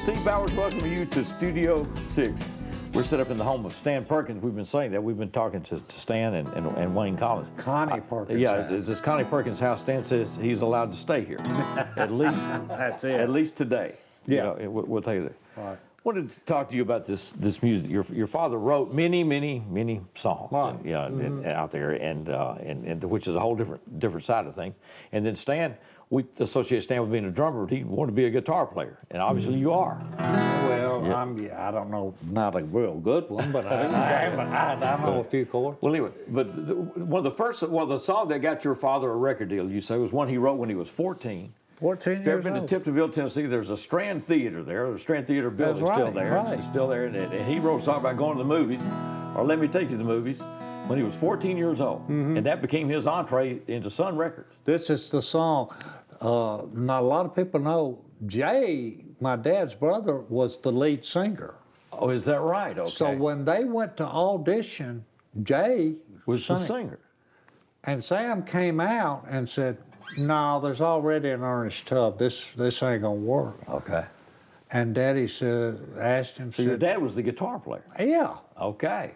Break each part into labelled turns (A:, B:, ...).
A: Steve Bowers welcoming you to Studio 6. We're set up in the home of Stan Perkins. We've been saying that. We've been talking to Stan and Wayne Collins.
B: Connie Perkins.
A: Yeah, it's Connie Perkins' house. Stan says he's allowed to stay here. At least
B: That's it.
A: At least today.
B: Yeah.
A: You know, we'll tell you that.
B: Right.
A: Wanted to talk to you about this music. Your father wrote many songs,
B: Right.
A: and out there, and which is a whole different side of things. And then Stan, we associate Stan with being a drummer, but he wanted to be a guitar player, and obviously you are.
B: Well,
A: Yeah.
B: I don't know, not a real good one, but I know a few chords.
A: Well, anyway, but the song that got your father a record deal, you say, was one he wrote when he was 14.
B: 14
A: If you've ever
B: years
A: been
B: old.
A: to Tiptonville, Tennessee, there's a Strand Theater there. The Strand Theater building's
B: That's
A: still
B: right,
A: there.
B: right.
A: It's still there. And he wrote a song about going to the movies, or Let Me Take You to the Movies, when he was 14 years old.
B: Mm-hmm.
A: And that became his entree into Sun Records.
B: This is the song. Not a lot of people know. Jay, my dad's brother, was the lead singer.
A: Oh, is that right? Okay.
B: So when they went to audition, Jay
A: was the
B: sang.
A: singer.
B: And Sam came out and said, "No, there's already an Ernest Tubb. This ain't gonna work."
A: Okay.
B: And Daddy asked him,
A: So your dad was the guitar player.
B: "Yeah."
A: Okay.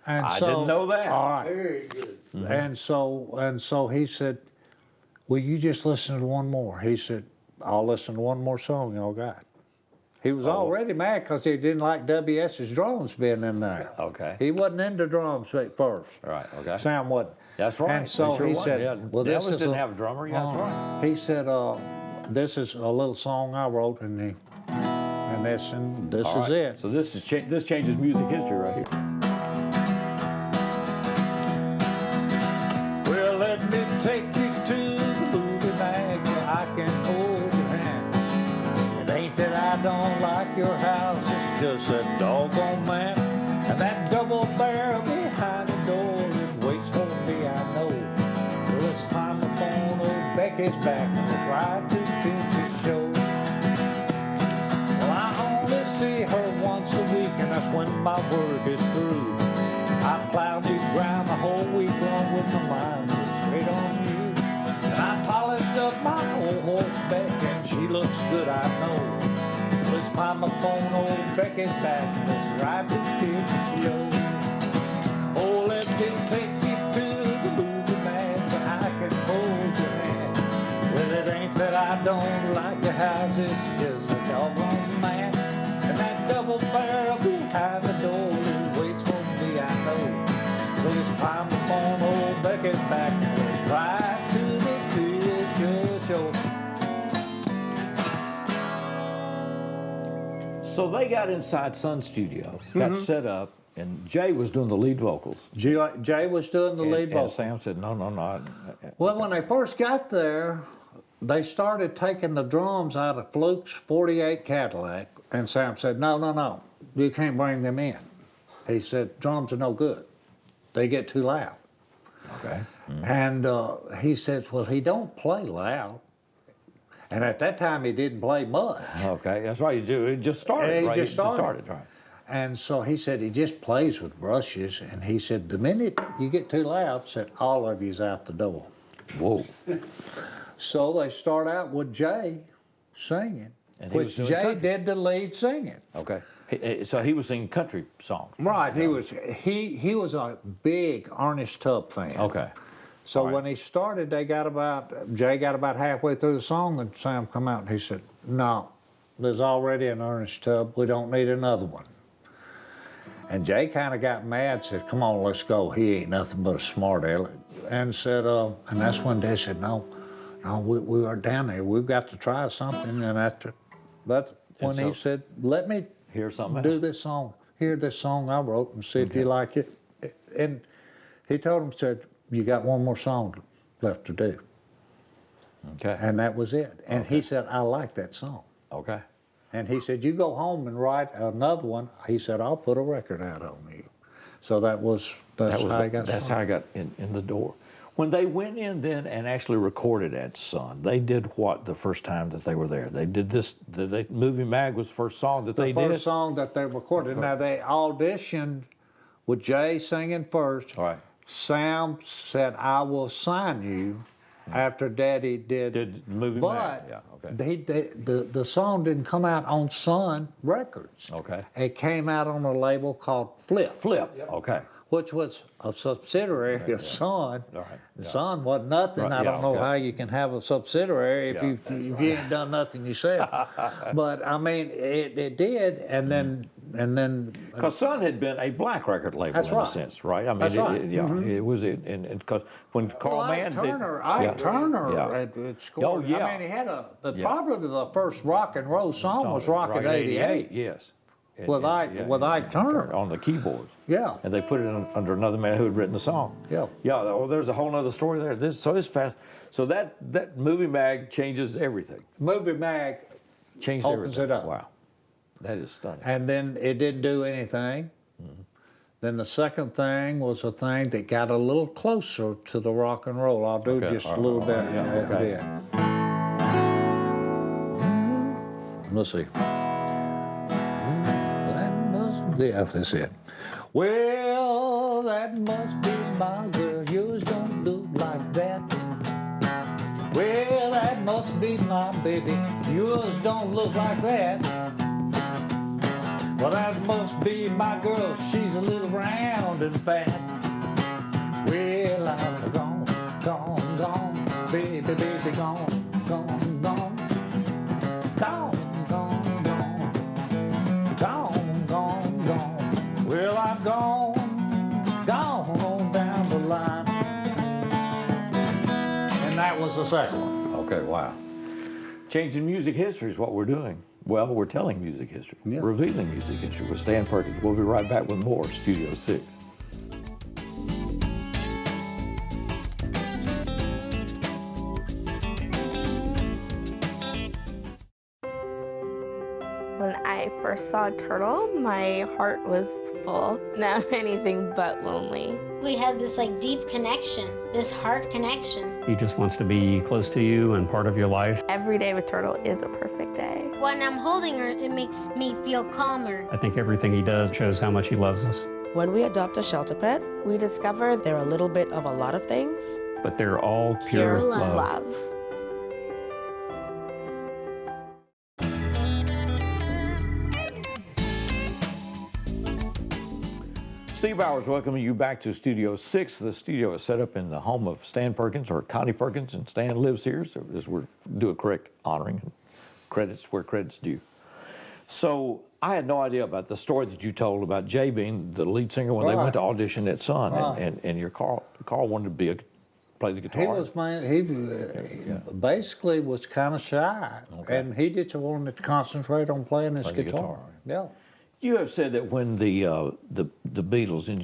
B: And
A: I
B: so,
A: didn't know that.
B: All right.
C: Very good.
B: Mm-hmm. And so he said, "Will you just listen to one more?" He said, "I'll listen to one more song y'all got." He was already mad because he didn't like WS's drums being in there.
A: Okay.
B: He wasn't into drums at first.
A: Right, okay.
B: Sam wasn't.
A: That's right.
B: And so
A: sure
B: he
A: was.
B: said,
A: Yeah.
B: "Well, this
A: Elvis
B: is
A: didn't have a drummer. Yeah, that's right.
B: He said, "This is a little song I wrote, and this
A: All
B: is
A: right.
B: it."
A: So this changes music history right here.
B: Well, let me take you to the movie mag where I can hold your hand. It ain't that I don't like your house, it's just that doggone man. And that double barrel behind the door, it waits for me, I know. So let's climb the phone, old Becky's back, and let's ride to the show. Well, I only see her once a week, and that's when my work is through. I plowed new ground the whole week long with my mind set straight on you. And I polished up my old horseback, and she looks good, I know. So let's climb the phone, old Becky's back, and let's ride to the show. Oh, let me take you to the movie man, so I can hold your hand. Well, it ain't that I don't like your house, it's just a doggone man. And that double barrel behind the door, it waits for me, I know. So let's climb the phone, old Becky's back, and let's ride to the picture show.
A: So they got inside Sun Studio, got set up, and Jay was doing the lead vocals.
B: Jay was doing the lead
A: And
B: vocal.
A: Sam said, no.
B: Well, when they first got there, they started taking the drums out of Fluke's 48 Cadillac, and Sam said, no, you can't bring them in. He said, drums are no good. They get too loud.
A: Okay.
B: And he said, well, he don't play loud. And at that time, he didn't play much.
A: Okay, that's right. You do. It just started,
B: He
A: right?
B: just started.
A: Right.
B: And so he said he just plays with brushes. And he said, the minute you get too loud, said, all of you's out the door.
A: Whoa.
B: So they start out with Jay singing,
A: And he was
B: which
A: doing
B: Jay
A: country.
B: did the lead singing.
A: Okay. So he was singing country songs.
B: Right, he was a big Ernest Tubb fan.
A: Okay.
B: So
A: all right.
B: when he started, Jay got about halfway through the song, and Sam come out and he said, "No, there's already an Ernest Tubb. We don't need another one." And Jay kind of got mad, said, "Come on, let's go. He ain't nothing but a smart aleck." And said, and that's when they said, "No, we are down there. We've got to try something." And that's when he said, "Let me
A: Hear something
B: do
A: else.
B: this song. Hear this song I wrote and see if you like it." And he told him, said, "You got one more song left to do."
A: Okay.
B: And that was it. And he said, "I like that song."
A: Okay.
B: And he said, "You go home and write another one." He said, "I'll put a record out on you." So that's how I got
A: That's
B: started.
A: how I got in the door. When they went in then and actually recorded at Sun, they did what the first time that they were there? They did this. Movie Mag was the first song that they
B: The
A: did.
B: first song that they recorded. Now they auditioned with Jay singing first.
A: All right.
B: Sam said, "I will sign you after Daddy did
A: Movie Mag,
B: but
A: yeah, okay.
B: the song didn't come out on Sun Records.
A: Okay.
B: It came out on a label called Flip.
A: Flip, okay.
B: Which was a subsidiary of Sun.
A: All right, yeah.
B: Sun wasn't nothing.
A: Right,
B: I don't
A: yeah,
B: know
A: okay.
B: how you can have a subsidiary if
A: Yeah,
B: you ain't done nothing yourself. But I mean, it did, and then
A: Because Sun had been a black record label
B: That's
A: in a
B: right.
A: sense, right? I mean,
B: That's right.
A: it was it, and because when Carl Mann
B: Ike Turner at scored.
A: Oh, yeah.
B: I mean, he had probably the first rock and roll song was Rockin' 88.
A: Yes. And-
B: With Ike Turner.
A: on the keyboards.
B: Yeah.
A: And they put it under another man who had written the song.
B: Yeah.
A: Yeah. Well, there's a whole other story there. So it's fast. So that movie mag changes everything.
B: Movie Mag
A: Changed
B: opens
A: everything.
B: it up.
A: Wow. That is stunning.
B: And then it didn't do anything. Then the second thing was a thing that got a little closer to the rock and roll. I'll do just a little bit.
A: okay.
B: Let's see. Yeah, that's it. Well, that must be my girl. Yours don't look like that. Well, that must be my baby. Yours don't look like that. Well, that must be my girl. She's a little round and fat. Well, I'm gone, gone, gone. Baby, baby, gone, gone, gone. Gone, gone, gone. Gone, gone, gone. Well, I'm gone, gone on down the line. And that was the second one.
A: Okay, wow. Changing music history is what we're doing. Well, we're telling music history, revealing music history with Stan Perkins. We'll be right back with more Studio 6.
C: When I first saw Turtle, my heart was full. Now anything but lonely.
D: We had this like deep connection, this heart connection.
E: He just wants to be close to you and part of your life.
C: Every day with Turtle is a perfect day.
D: When I'm holding her, it makes me feel calmer.
E: I think everything he does shows how much he loves us.
F: When we adopt a shelter pet,
C: We discover
F: they're a little bit of a lot of things.
E: But they're all pure,
D: Pure love.
C: love.
A: Steve Bowers welcoming you back to Studio 6. The studio is set up in the home of Stan Perkins, or Connie Perkins, and Stan lives here, so as we're do a correct honoring and credits where credit's due. So I had no idea about the story that you told about Jay being the lead singer when they went to audition at Sun, and your Carl wanted to play the guitar.
B: He was basically was kind of shy, and he just wanted to concentrate on playing his
A: Playing the
B: guitar.
A: guitar.
B: Yeah.
A: You have said that when the Beatles, and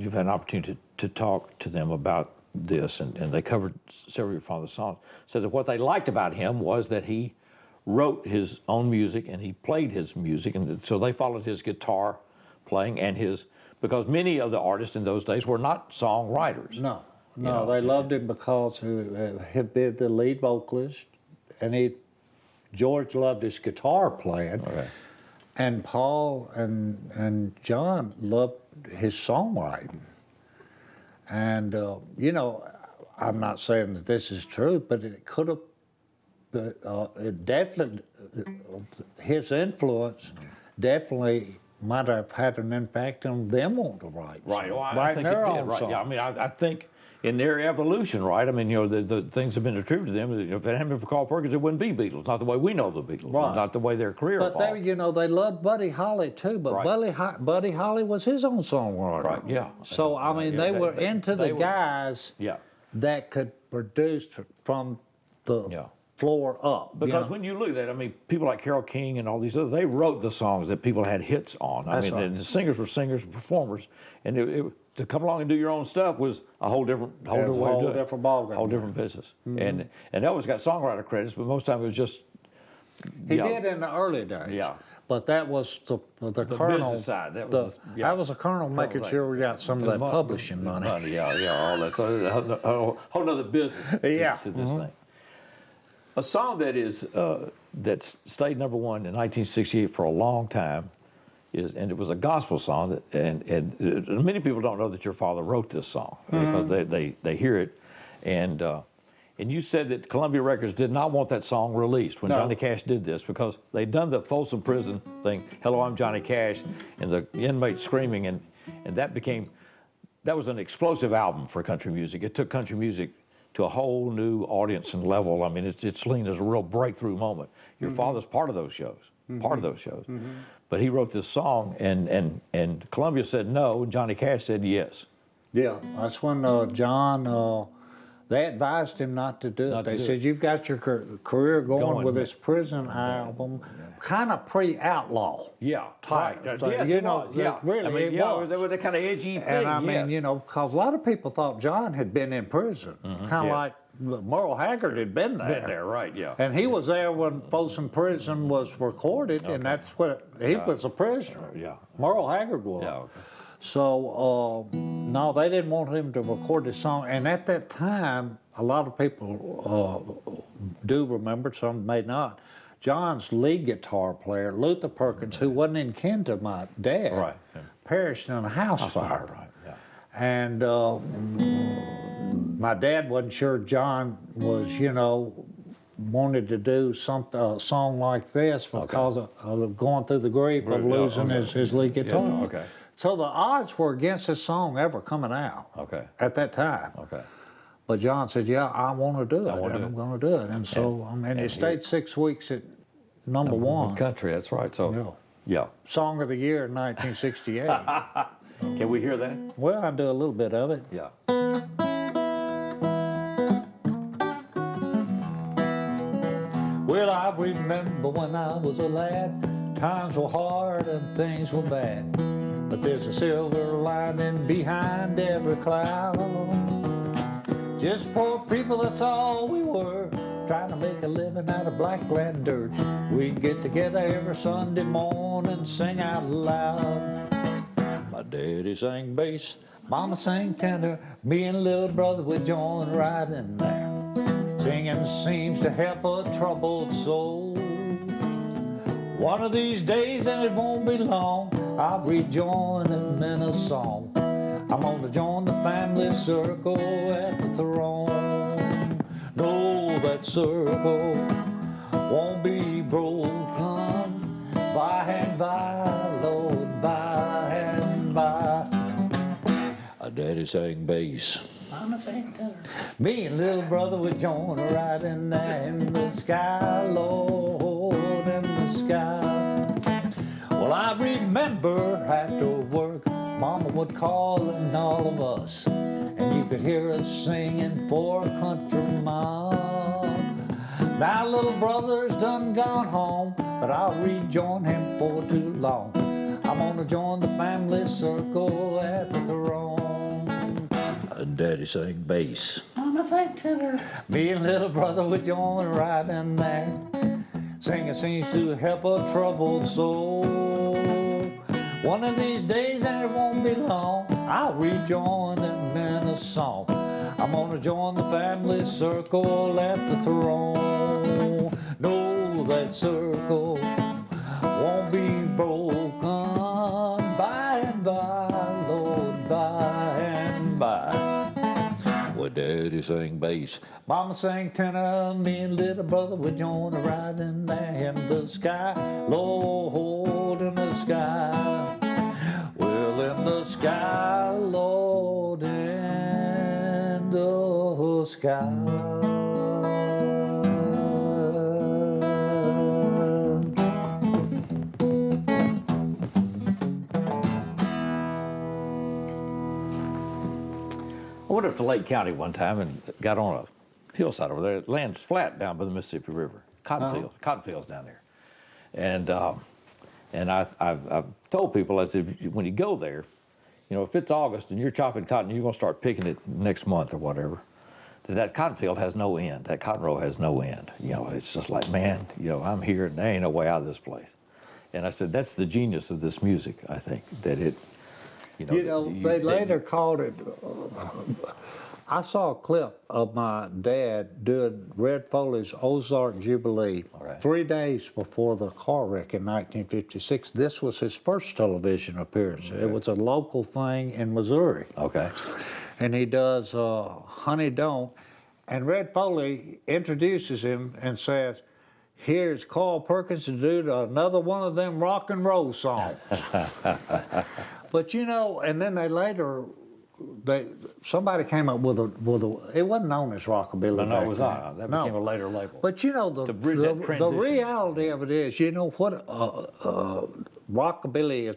A: you've had an opportunity to talk to them about this, and they covered several of your father's songs, said that what they liked about him was that he wrote his own music and he played his music, and so they followed his guitar playing and because many of the artists in those days were not songwriters.
B: No, they loved him because he'd been the lead vocalist, and George loved his guitar playing.
A: Okay.
B: And Paul and John loved his songwriting. And, I'm not saying that this is true, but it could have, it definitely, his influence definitely might have had an impact on them on the right.
A: Right. Well, I
B: writing
A: think
B: their
A: it did.
B: own
A: Right.
B: songs.
A: Yeah. I mean, I think in their evolution, right? I mean, the things have been attributed to them. If it hadn't been for Carl Perkins, it wouldn't be Beatles. Not the way we know the Beatles.
B: Right.
A: Not the way their career
B: But
A: evolved.
B: they loved Buddy Holly too. But
A: Right.
B: Buddy Holly was his own songwriter.
A: Right, yeah.
B: So I mean, they were into the guys
A: Yeah.
B: that could produce from the floor up.
A: Because when you look at that, I mean, people like Carole King and all these others, they wrote the songs that people had hits on. I
B: That's
A: mean,
B: right.
A: and the singers were singers and performers, and to come along and do your own stuff was a whole different way to do it.
B: different ballgame.
A: Whole different business. And Elvis got songwriter credits, but most time it was just
B: he did in the early days.
A: Yeah.
B: But that was the colonel.
A: business side. That was
B: that was a colonel making sure we got some of that publishing money.
A: all that. So a whole other business to this thing. A song that's stayed number one in 1968 for a long time and it was a gospel song, and many people don't know that your father wrote this song because they hear it, and And you said that Columbia Records did not want that song released when
B: No.
A: Johnny Cash did this because they'd done the Folsom Prison thing, Hello, I'm Johnny Cash, and the inmate screaming, and that was an explosive album for country music. It took country music to a whole new audience and level. I mean, it's seen as a real breakthrough moment. Your father's part of those shows, But he wrote this song, and Columbia said no, and Johnny Cash said yes.
B: Yeah, that's when John, they advised him not to do it. They said, you've got your career going with this prison album, kind of pre-outlaw.
A: Yeah,
B: type.
A: right.
B: So,
A: Yes,
B: you
A: it
B: know,
A: was, yeah.
B: really,
A: I mean,
B: it
A: yeah,
B: was.
A: they were the kind of edgy thing.
B: And I mean,
A: yes.
B: you know, because a lot of people thought John had been in prison, kind of like Merle Haggard had been there.
A: Been there, right? Yeah.
B: And he was there when Folsom Prison was recorded, and that's what he was a prisoner.
A: Yeah.
B: Merle Haggard was.
A: Yeah. Okay.
B: So no, they didn't want him to record this song. And at that time, a lot of people do remember, some may not. John's lead guitar player, Luther Perkins, who wasn't in kin to my dad,
A: Right.
B: perished in a house fire.
A: Right. Yeah.
B: And my dad wasn't sure John was, you know, wanted to do a song like this because of going through the grief of losing his lead guitar.
A: Yeah, okay.
B: So the odds were against this song ever coming out at that time.
A: Okay.
B: But John said, yeah, I want to do it,
A: wanna
B: and
A: do
B: I'm
A: it.
B: going to do it. And so, I mean, it stayed 6 weeks at number one.
A: Country, that's right. So, yeah.
B: Song of the year in 1968.
A: Can we hear that?
B: Well, I do a little bit of it.
A: Yeah.
B: Well, I remember when I was a lad, times were hard and things were bad. But there's a silver lining behind every cloud. Just poor people, that's all we were, trying to make a living out of black land dirt. We'd get together every Sunday morning, sing out loud. My daddy sang bass, mama sang tenor, me and little brother would join right in there. Singing seems to help a troubled soul. One of these days, and it won't be long, I'll rejoin them in a song. I'm gonna join the family circle at the throne. No, that circle won't be broken by and by, Lord, by and by. Daddy sang bass. Mama sang tenor. Me and little brother would join right in there in the sky, Lord, in the sky. Well, I remember after work, Mama would call and all of us, and you could hear us singing for a country mom. Now little brother's done gone home, but I'll rejoin him for too long. I'm gonna join the family circle at the throne. Daddy sang bass. Mama sang tenor. Me and little brother would join right in there. Singing seems to help a troubled soul. One of these days, and it won't be long, I'll rejoin them in a song. I'm gonna join the family circle at the throne. No, that circle won't be broken by and by, Lord, by and by. Well, Daddy sang bass, Mama sang tenor, me and little brother would join a ride in there in the sky, Lord, in the sky. Well, in the sky, Lord, in the sky.
A: I went up to Lake County one time and got on a hillside over there. It lands flat down by the Mississippi River. Cotton fields down there. And I've told people, I said, when you go there, you know, if it's August and you're chopping cotton, you're going to start picking it next month or whatever, that cotton field has no end. That cotton row has no end. You know, it's just like, man, you know, I'm here and there ain't no way out of this place. And I said, that's the genius of this music, I think, that it,
B: They later called it. I saw a clip of my dad doing Red Foley's Ozark Jubilee 3 days before the car wreck in 1956. This was his first television appearance. Okay. It was a local thing in Missouri.
A: Okay.
B: And he does Honey Don't. And Red Foley introduces him and says, here's Carl Perkins to do another one of them rock and roll songs. But you know, and then they later, somebody came up with a it wasn't known as rockabilly.
A: No, it was
B: then.
A: not. That became a later label.
B: But you know, the reality of it is, you know what, rockabilly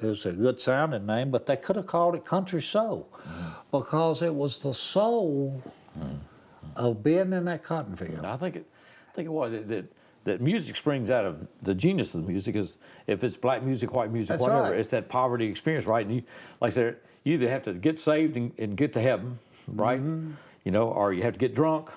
B: is a good sounding name, but they could have called it country soul because it was the soul of being in that cotton field.
A: I think it was that music springs out of the genius of the music. Is if it's black music, white music,
B: That's
A: whatever,
B: right.
A: it's that poverty experience, right? And you, like I said, you either have to get saved and get to heaven, right? You know, or you have to get drunk,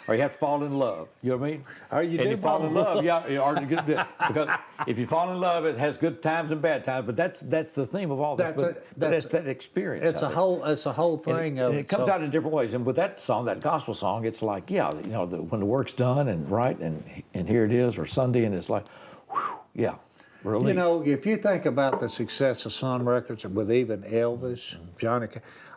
A: or you have to fall in love. You know what I mean?
B: Or you
A: and
B: do
A: you fall in love, because if you fall in love, it has good times and bad times. But that's the theme of all this. That's that experience.
B: It's a whole thing of
A: and it comes out in different ways. And with that song, that gospel song, it's like, yeah, you know, when the work's done and right, and here it is, or Sunday, and it's like, whew, yeah, relief.
B: You know, if you think about the success of Sun Records with even Elvis, Johnny,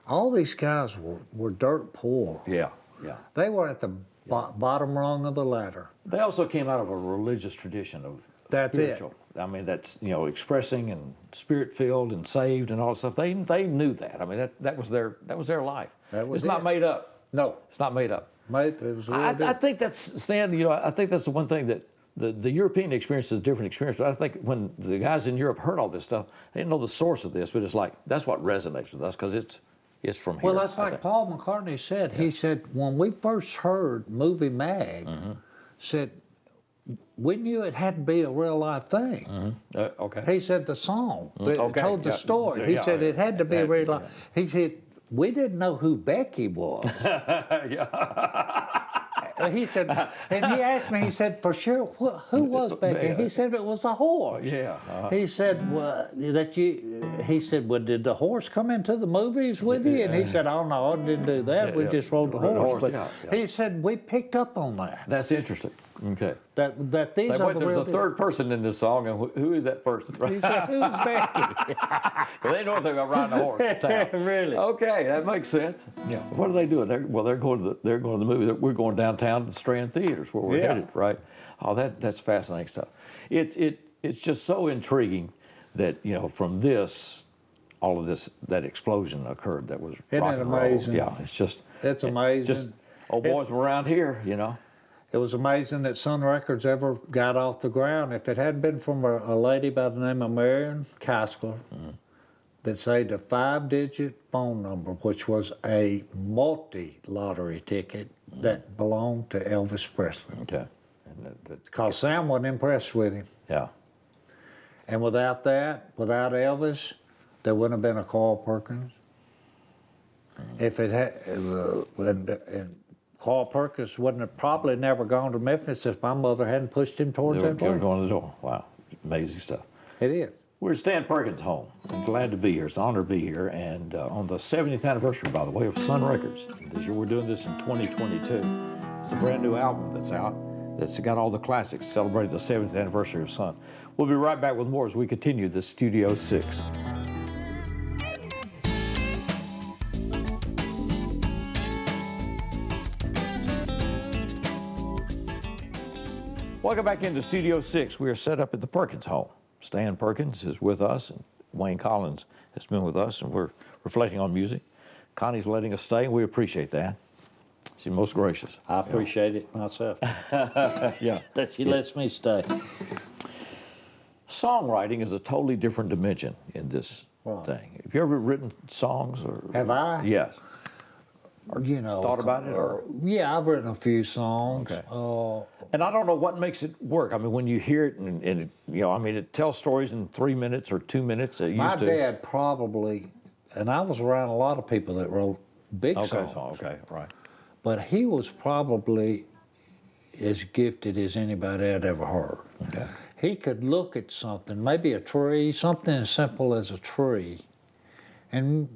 B: all these guys were dirt poor.
A: Yeah, yeah.
B: They were at the bottom rung of the ladder.
A: They also came out of a religious tradition of
B: That's
A: spiritual. I mean, that's, you know, expressing and spirit-filled and saved and all that stuff. They knew that. I mean, that was their life. It's not made up.
B: No,
A: It's not made up.
B: mate, it was real
A: I think that's, Stan, you know, I think that's the one thing that the European experience is a different experience, but I think when the guys in Europe heard all this stuff, they didn't know the source of this, but it's like, that's what resonates with us, because it's from here.
B: Well, that's like Paul McCartney said. He said, when we first heard Movie Mag, said, we knew it had to be a real life thing.
A: Okay.
B: He said the song that
A: Okay,
B: told the
A: yeah,
B: story. He
A: yeah,
B: said it had to be
A: yeah,
B: real life. He said, we didn't know who Becky was. He said, and he asked me, he said, for sure, who was Becky? He said, it was a horse.
A: Yeah.
B: He said, well, he said, well, did the horse come into the movies with you? And he said, oh, no, I didn't do that. We just rode the horse. But he said, we picked up on that.
A: That's interesting. Okay.
B: That these
A: Like,
B: are
A: wait,
B: the
A: there's
B: real
A: a third person in this song, and who is that person?
B: He said, who's Becky?
A: Well, they know if they're going to ride a horse to town.
B: Really?
A: Okay, that makes sense. Yeah. What are they doing? They're going to the movie. We're going downtown to the Strand Theaters where we're headed, right? Oh, that's fascinating stuff. It's just so intriguing that, you know, from this, all of this, that explosion occurred that was
B: Isn't
A: rock
B: it
A: and roll.
B: amazing?
A: Yeah, it's
B: amazing.
A: Just old boys from around here, you know.
B: It was amazing that Sun Records ever got off the ground. If it hadn't been from a lady by the name of Marion Keisker that saved a 5-digit phone number, which was a multi-lottery ticket that belonged to Elvis Presley.
A: Okay.
B: Because Sam wasn't impressed with him.
A: Yeah.
B: And without that, without Elvis, there wouldn't have been a Carl Perkins. If it had, and Carl Perkins wouldn't have probably never gone to Memphis if my mother hadn't pushed him towards
A: They
B: that
A: were
B: place.
A: going to the door. Wow. Amazing stuff.
B: It is.
A: We're at Stan Perkins' home. I'm glad to be here. It's an honor to be here. And on the 70th anniversary, by the way, of Sun Records. This year we're doing this in 2022. It's a brand new album that's out. That's got all the classics, celebrating the 70th anniversary of Sun. We'll be right back with more as we continue the Studio 6. Welcome back into Studio 6. We are set up at the Perkins home. Stan Perkins is with us, and Wayne Collins has been with us, and we're reflecting on music. Connie's letting us stay, and we appreciate that. She's most gracious.
B: I appreciate it myself.
A: Yeah.
B: That she lets me stay.
A: Songwriting is a totally different dimension in this thing. Have you ever written songs? Or
B: Have I?
A: Yes.
B: You know,
A: Thought about it, or?
B: Yeah, I've written a few songs.
A: Okay. And I don't know what makes it work. I mean, when you hear it, and it, you know, I mean, it tells stories in 3 minutes or 2 minutes.
B: My dad probably, and I was around a lot of people that wrote big songs.
A: Okay, right.
B: But he was probably as gifted as anybody I'd ever heard.
A: Okay.
B: He could look at something, maybe a tree, something as simple as a tree, and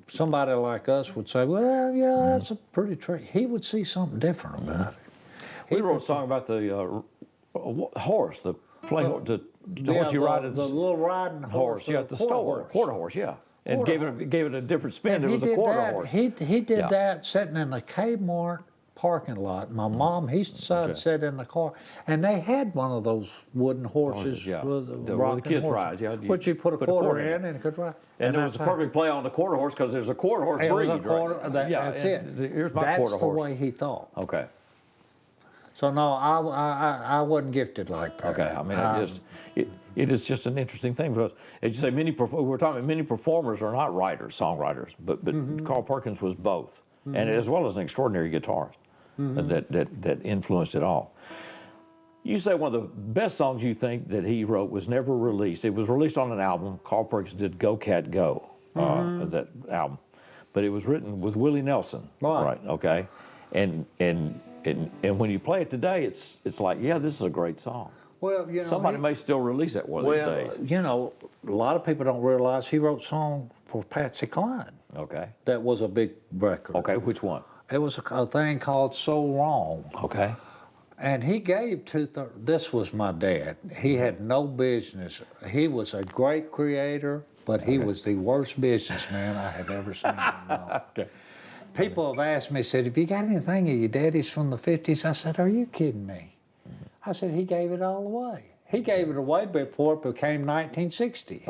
B: somebody like us would say, well, yeah, that's a pretty tree. He would see something different about it.
A: We wrote a song about the horse, the horse you ride.
B: The little riding horse.
A: Yeah, the quarter horse, yeah. And gave it a different spin.
B: And
A: it was a quarter horse.
B: He did that sitting in the Kmart parking lot. My mom, he decided to sit in the car, and they had one of those wooden horses
A: yeah.
B: with
A: The
B: rocking
A: kids
B: horses,
A: ride, yeah.
B: which you put a quarter in and it could ride.
A: And it was a perfect play on the quarter horse because there's a quarter horse
B: It was
A: breed,
B: a quarter,
A: right?
B: that's it.
A: Here's my
B: That's
A: quarter
B: the
A: horse.
B: way he thought.
A: Okay.
B: So no, I wasn't gifted like that.
A: Okay. I mean, it is just an interesting thing because, as you say, we're talking about many performers are not writers, songwriters, but Carl Perkins was both, and as well as an extraordinary guitarist that influenced it all. You say one of the best songs you think that he wrote was never released. It was released on an album. Carl Perkins did "Go Cat Go," that album, but it was written with Willie Nelson. Right. Okay. And when you play it today, it's like, yeah, this is a great song.
B: Well, you know,
A: Somebody may still release it one of these days.
B: you know, a lot of people don't realize he wrote song for Patsy Cline.
A: Okay.
B: That was a big record.
A: Okay, which one?
B: It was a thing called So Wrong.
A: Okay.
B: And he gave this was my dad. He had no business. He was a great creator, but he was the worst businessman I have ever seen.
A: Okay.
B: People have asked me, said, have you got anything of your daddy's from the 50s? I said, are you kidding me? I said, he gave it all away. He gave it away before it became 1960.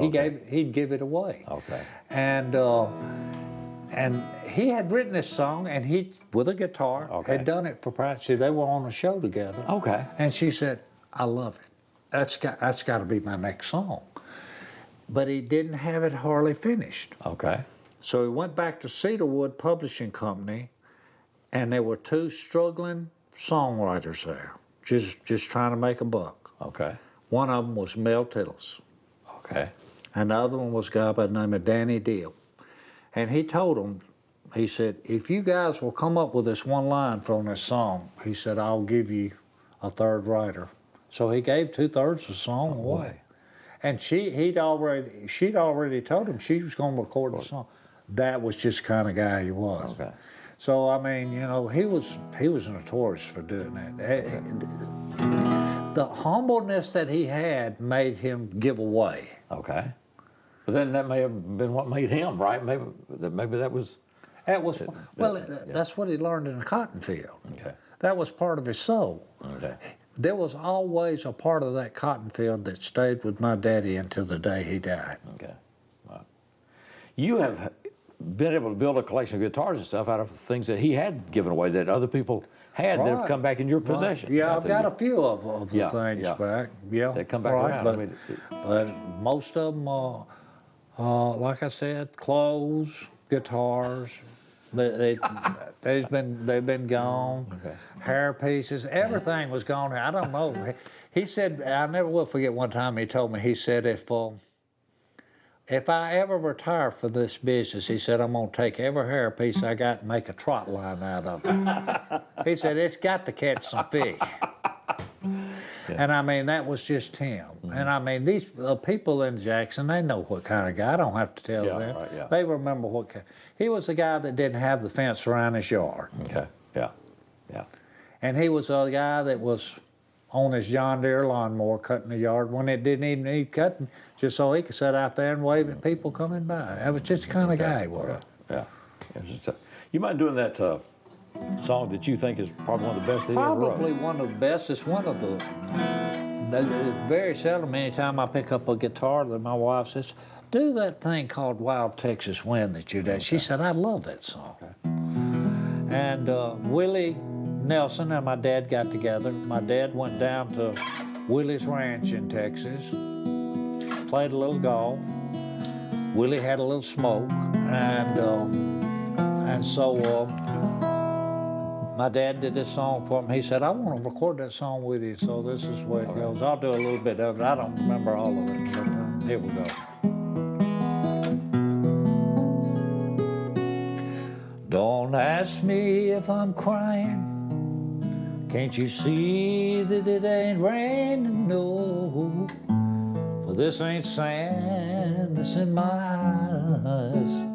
B: He'd give it away.
A: Okay.
B: And he had written this song, and he, with a guitar, had done it for Patsy. They were on a show together.
A: Okay.
B: And she said, I love it. That's got to be my next song. But he didn't have it hardly finished.
A: Okay.
B: So he went back to Cedarwood Publishing Company, and there were two struggling songwriters there, just trying to make a buck.
A: Okay.
B: One of them was Mel Tittles,
A: Okay.
B: and the other one was a guy by the name of Danny Deal. And he told them, he said, if you guys will come up with this one line from this song, he said, I'll give you a third writer. So he gave 2/3 of the song away. And she'd already told him she was going to record the song. That was just the kind of guy he was.
A: Okay.
B: So I mean, you know, he was notorious for doing that. The humbleness that he had made him give away.
A: Okay. But then that may have been what made him, right? Maybe that was.
B: That was that's what he learned in the cotton field.
A: Okay.
B: That was part of his soul.
A: Okay.
B: There was always a part of that cotton field that stayed with my daddy until the day he died.
A: Okay. Wow. You have been able to build a collection of guitars and stuff out of things that he had given away that other people had that have come back in your possession.
B: Yeah, I've got a few of the things back. Yeah,
A: They come back around.
B: But,
A: I mean,
B: but most of them, like I said, clothes, guitars. They've been gone.
A: Okay.
B: Hair pieces, everything was gone. I don't know. He said, I never will forget one time he told me, he said, if I ever retire from this business, he said, I'm going to take every hair piece I got and make a trot line out of it. He said, it's got to catch some fish. And I mean, that was just him. And I mean, these people in Jackson, they know what kind of guy. I don't have to tell them.
A: Right, yeah.
B: They remember what kind. He was the guy that didn't have the fence around his yard.
A: Okay. Yeah. Yeah.
B: And he was a guy that was on his John Deere lawnmower cutting the yard when it didn't even need cutting, just so he could sit out there and wave at people coming by. That was just the kind of guy he was.
A: Yeah. You mind doing that song that you think is probably one of the best that he ever wrote?
B: Probably one of the best. It's one of the very seldom, anytime I pick up a guitar, that my wife says, do that thing called Wild Texas Wind that you did. She said, I love that song. Okay. And Willie Nelson and my dad got together. My dad went down to Willie's ranch in Texas, played a little golf. Willie had a little smoke, and so my dad did this song for him. He said, I want to record that song with you, so this is where it goes. I'll do a little bit of it. I don't remember all of it, but here we go. Don't ask me if I'm crying. Can't you see that it ain't raining? No, for this ain't sand that's in my eyes.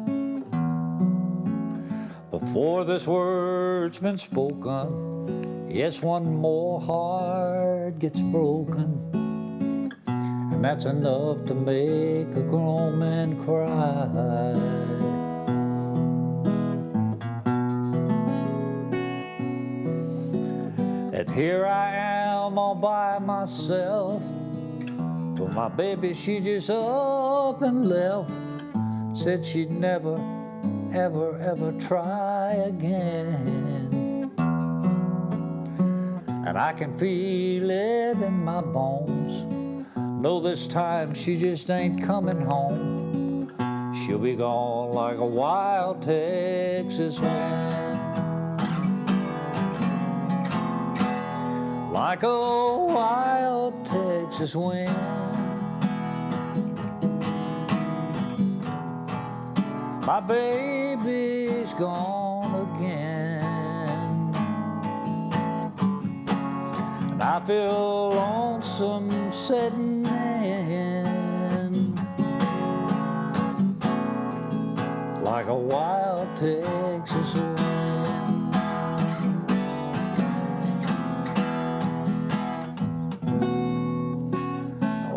B: Before this word's been spoken, yes, one more heart gets broken, and that's enough to make a grown man cry. Said, here I am all by myself. But my baby, she just up and left. Said she'd never, ever, ever try again. And I can feel it in my bones. Know this time she just ain't coming home. She'll be gone like a wild Texas wind. Like a wild Texas wind. My baby's gone again. And I feel lonesome setting in. Like a wild Texas wind.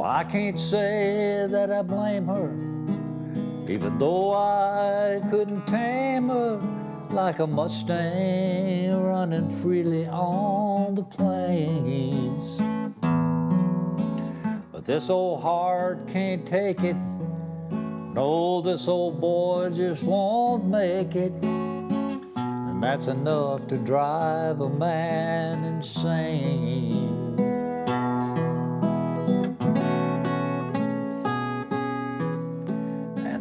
B: I can't say that I blame her, even though I couldn't tame her like a Mustang running freely on the plains. But this old heart can't take it. No, this old boy just won't make it. And that's enough to drive a man insane.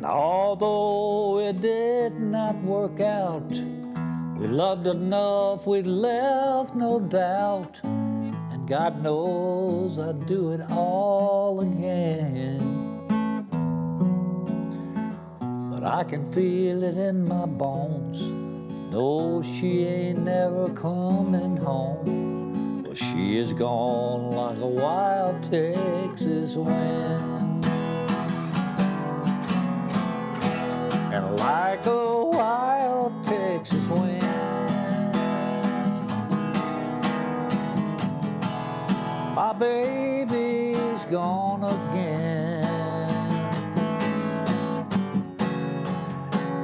B: Although it did not work out, we loved enough, we left no doubt. And God knows I'd do it all again. But I can feel it in my bones. No, she ain't never coming home. Well, she is gone like a wild Texas wind. And like a wild Texas wind, my baby's gone again.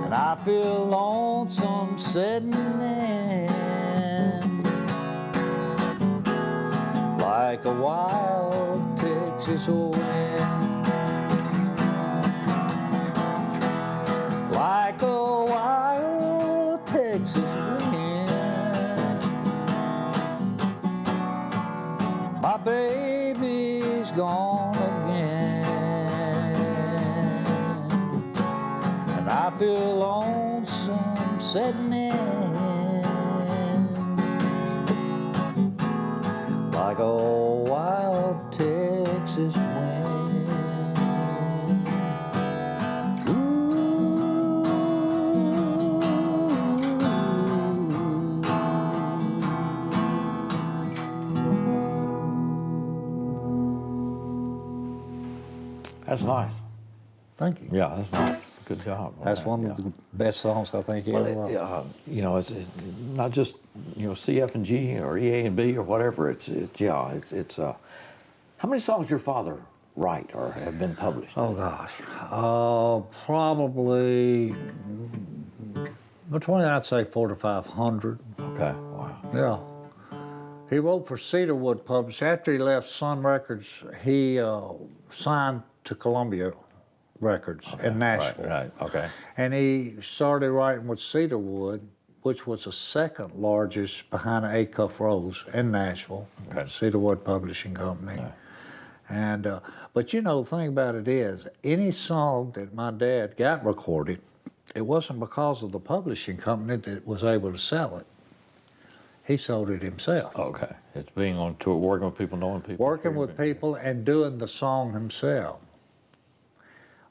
B: And I feel lonesome sitting in. Like a wild Texas wind. Like a wild Texas wind. My baby's gone again. And I feel lonesome sitting in. Like a wild Texas wind.
A: That's nice.
B: Thank you.
A: Yeah, that's nice. Good job.
B: That's one of the best songs I think you ever wrote.
A: You know, it's not just, you know, C, F, and G or E, A, and B or whatever. It's how many songs your father write or have been published?
B: Oh gosh, probably between, I'd say 400 to 500.
A: Okay, wow.
B: Yeah. He wrote for Cedarwood Publishing. After he left Sun Records, he signed to Columbia Records in Nashville.
A: Right, okay.
B: And he started writing with Cedarwood, which was the second largest behind the Acuff Rose in Nashville, Cedarwood Publishing Company. Okay. And but you know, the thing about it is, any song that my dad got recorded, it wasn't because of the publishing company that was able to sell it. He sold it himself.
A: Okay. It's being on tour, working with people, knowing people.
B: Working with people and doing the song himself.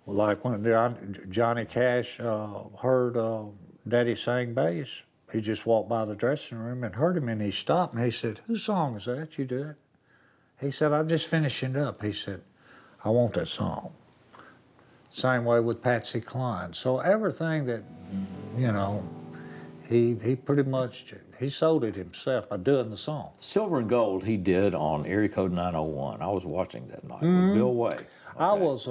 B: Like when Johnny Cash heard Daddy sang bass, he just walked by the dressing room and heard him, and he stopped and he said, "Whose song is that? You do it?" He said, "I'm just finishing it up." He said, "I want that song." Same way with Patsy Cline. So everything that, you know, he pretty much, he sold it himself by doing the song.
A: Silver and Gold he did on Area Code 901. I was watching that night with Bill Way. Okay.
B: I was,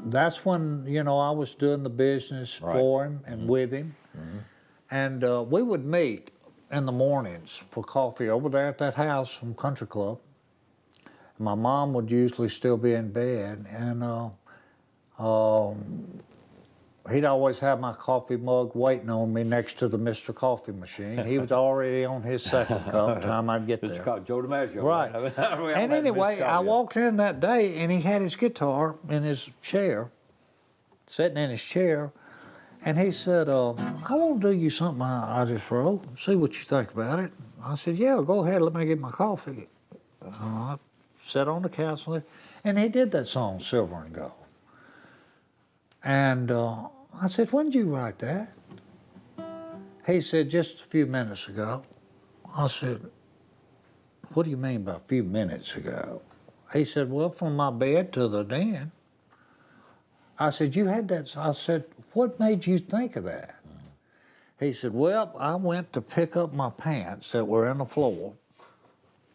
B: that's when, you know, I was doing the business for him and with him. And we would meet in the mornings for coffee over there at that house from Country Club. My mom would usually still be in bed, and he'd always have my coffee mug waiting on me next to the Mr. Coffee machine. He was already on his second cup time I'd get there.
A: Joe DiMaggio.
B: Right. And anyway, I walked in that day, and he had his guitar in his chair, sitting in his chair, and he said, I want to do you something I just wrote, see what you think about it. I said, yeah, go ahead, let me get my coffee. I sat on the couch, and he did that song, Silver and Gold. And I said, when did you write that? He said, just a few minutes ago. I said, what do you mean by a few minutes ago? He said, well, from my bed to the den. I said, you had that? I said, what made you think of that? He said, well, I went to pick up my pants that were on the floor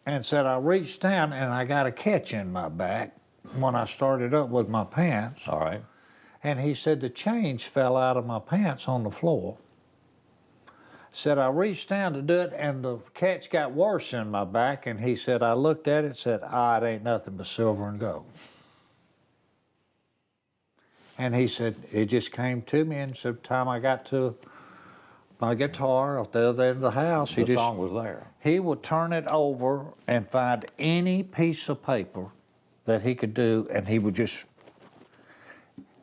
B: and said I reached down and I got a catch in my back when I started up with my pants.
A: All right.
B: And he said the change fell out of my pants on the floor. Said I reached down to do it and the catch got worse in my back, and he said I looked at it and said, it ain't nothing but silver and gold. And he said, it just came to me, and so time I got to my guitar at the other end of the house,
A: The song was there.
B: he would turn it over and find any piece of paper that he could do, and he would just,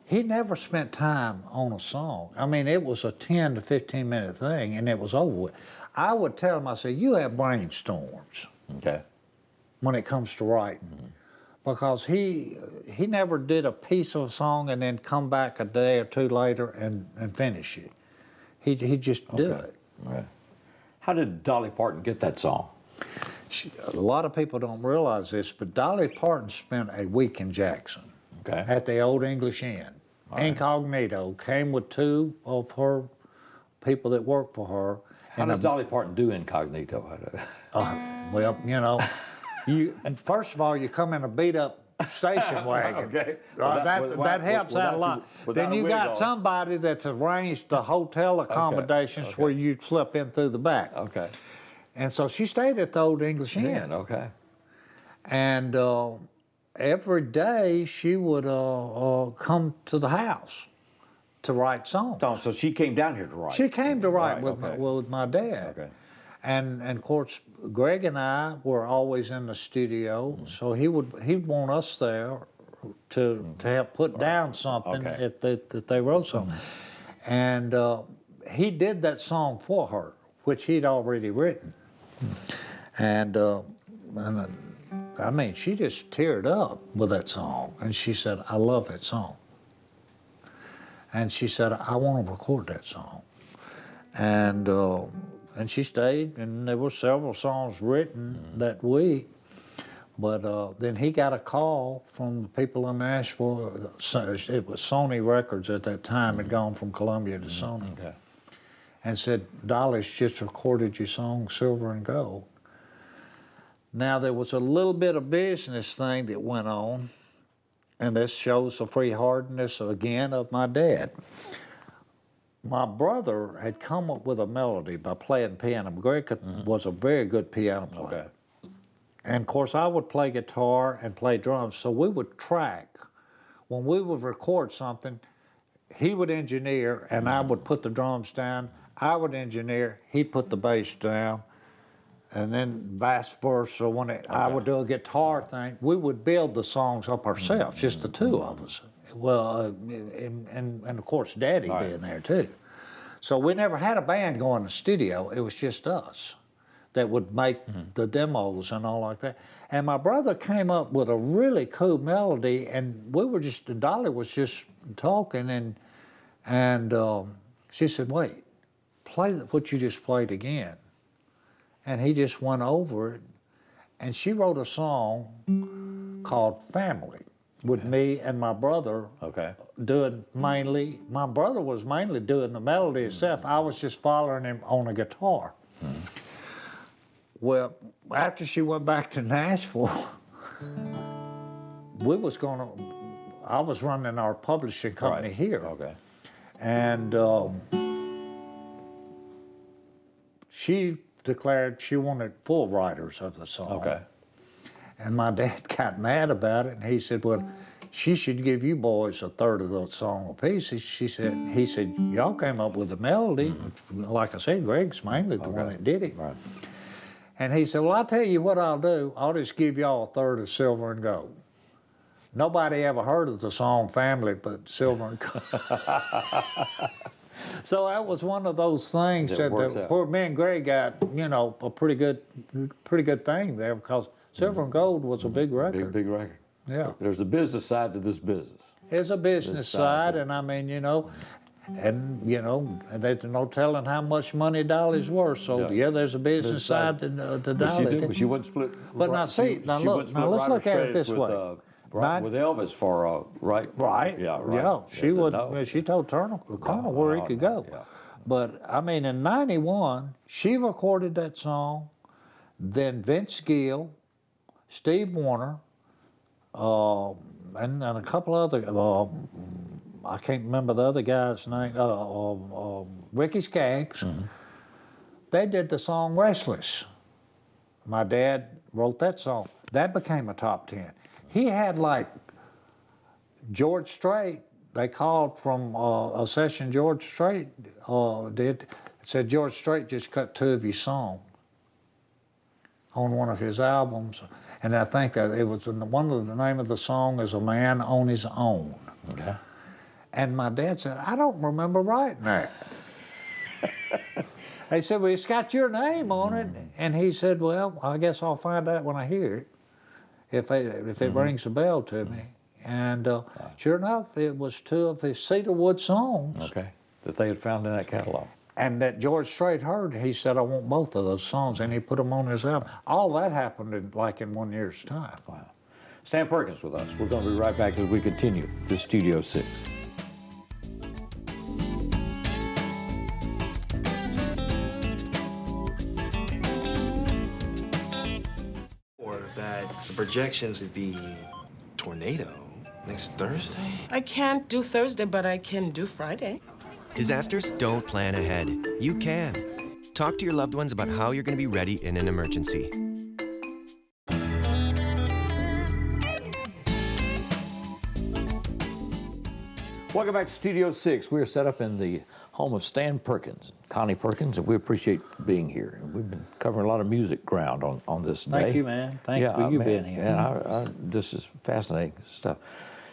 B: he never spent time on a song. I mean, it was a 10 to 15 minute thing, and it was over with. I would tell him, I said, you have brainstorms
A: Okay.
B: when it comes to writing. Because he never did a piece of a song and then come back a day or two later and finish it. He'd just do it.
A: Right. How did Dolly Parton get that song?
B: A lot of people don't realize this, but Dolly Parton spent a week in Jackson.
A: Okay.
B: At the Old English Inn. Incognito, came with two of her people that worked for her.
A: How does Dolly Parton do incognito?
B: Well, you know, first of all, you come in a beat-up station wagon.
A: Okay.
B: That helps out a lot. Then you got somebody that's arranged the hotel accommodations where you slip in through the back.
A: Okay.
B: And so she stayed at the Old English Inn.
A: Okay.
B: And every day she would come to the house to write songs.
A: So she came down here to write.
B: She came to write with my dad.
A: Okay.
B: And of course, Greg and I were always in the studio, so he'd want us there to help put down something if they wrote something. And he did that song for her, which he'd already written. And I mean, she just teared up with that song, and she said, I love that song. And she said, I want to record that song. And she stayed, and there were several songs written that week. But then he got a call from the people in Nashville. It was Sony Records at that time, had gone from Columbia to Sony.
A: Okay.
B: And said, Dolly's just recorded your song, Silver and Gold. Now, there was a little bit of business thing that went on, and this shows the free-heartedness, again, of my dad. My brother had come up with a melody by playing piano. Greg was a very good piano player.
A: Okay.
B: And, of course, I would play guitar and play drums, so we would track. When we would record something, he would engineer, and I would put the drums down. I would engineer, he'd put the bass down. And then vice versa, when I would do a guitar thing, we would build the songs up ourselves, just the two of us. Well, and of course, Daddy being there too. So we never had a band go in the studio. It was just us that would make the demos and all like that. And my brother came up with a really cool melody, and we were just, Dolly was just talking, and she said, wait, play what you just played again. And he just went over it, and she wrote a song called Family with me and my brother doing mainly, my brother was mainly doing the melody itself. I was just following him on a guitar. Well, after she went back to Nashville, I was running our publishing company here.
A: Okay.
B: And she declared she wanted full writers of the song.
A: Okay.
B: And my dad got mad about it, and he said, well, she should give you boys a third of the song apiece. He said, y'all came up with the melody. Like I said, Greg's mainly the one that did it.
A: Right.
B: And he said, well, I'll tell you what I'll do. I'll just give y'all a third of Silver and Gold. Nobody ever heard of the song Family but Silver and Gold. So that was one of those things that where me and Greg got, you know, a pretty good thing there, because Silver and Gold was a big record.
A: Big record.
B: Yeah.
A: There's the business side to this business.
B: It's a business side, and I mean, you know, there's no telling how much money Dolly's worth. So yeah, there's a business side to Dolly.
A: But she wouldn't split.
B: But now see, now look, now let's look at it this way.
A: With Elvis for right.
B: Right.
A: Yeah. Right.
B: Yeah. She would. She told Colonel where he could go.
A: Yeah.
B: But I mean, in '91, she recorded that song. Then Vince Gill, Steve Wariner, and a couple other. I can't remember the other guy's name. Ricky Skaggs. Mm-hmm. They did the song "Restless." My dad wrote that song. That became a top 10. He had like George Strait. They called from a session George Strait did. Said George Strait just cut 2 of his songs on one of his albums, and I think that it was one of the name of the song is "A Man on His Own."
A: Okay.
B: And my dad said, "I don't remember writing that." They said, "Well, it's got your name on it," and he said, "Well, I guess I'll find out when I hear it, if it rings a bell to me." And sure enough, it was 2 of his Cedarwood songs.
A: Okay. That they had found in that catalog.
B: And that George Strait heard, he said, "I want both of those songs," and he put them on his album. All that happened in 1 year's time.
A: Wow. Stan Perkins with us. We're going to be right back as we continue this Studio 6.
G: Or that the projections would be tornado next Thursday.
F: I can't do Thursday, but I can do Friday.
H: Disasters don't plan ahead. You can. Talk to your loved ones about how you're going to be ready in an emergency.
A: Welcome back to Studio 6. We are set up in the home of Stan Perkins, Connie Perkins, and we appreciate being here. We've been covering a lot of music ground on this day.
B: Thank you, man. Thank you for you being here.
A: Yeah, this is fascinating stuff.